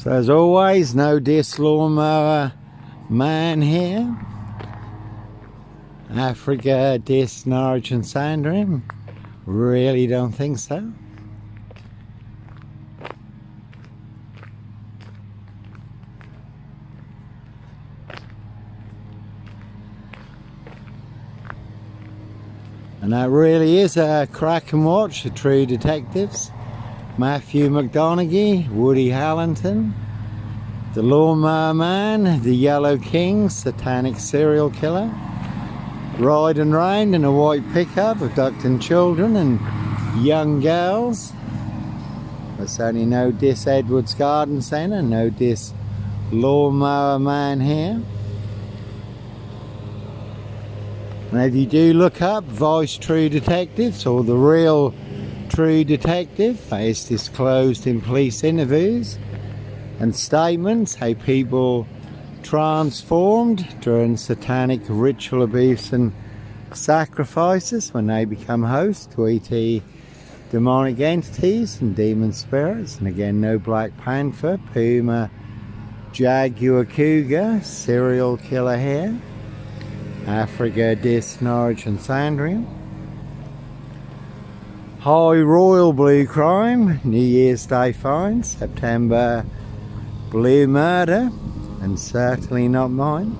So as always, no diss lawnmower man here. Africa diss Norwich and Sandringham. Really don't think so. And that really is a crack and watch, the True Detectives. Matthew McConaughey, Woody Harrelson, the Lawnmower Man, the Yellow King, Satanic Serial Killer, riding round in a white pickup, abducting children and young girls. There's only no diss Edwards Garden Centre, no diss Lawnmower Man here. And if you do look up Voice True Detectives or the real True Detective, that is disclosed in police interviews and statements how people transformed during satanic ritual abuse and sacrifices when they become hosts to ET demonic entities and demon spirits. And again, no Black Panther, Puma, Jaguar, Cougar, serial killer here. Africa diss Norwich and Sandringham. High Royal Blue Crime, New Year's Day Fine, September Blue Murder, and certainly not mine.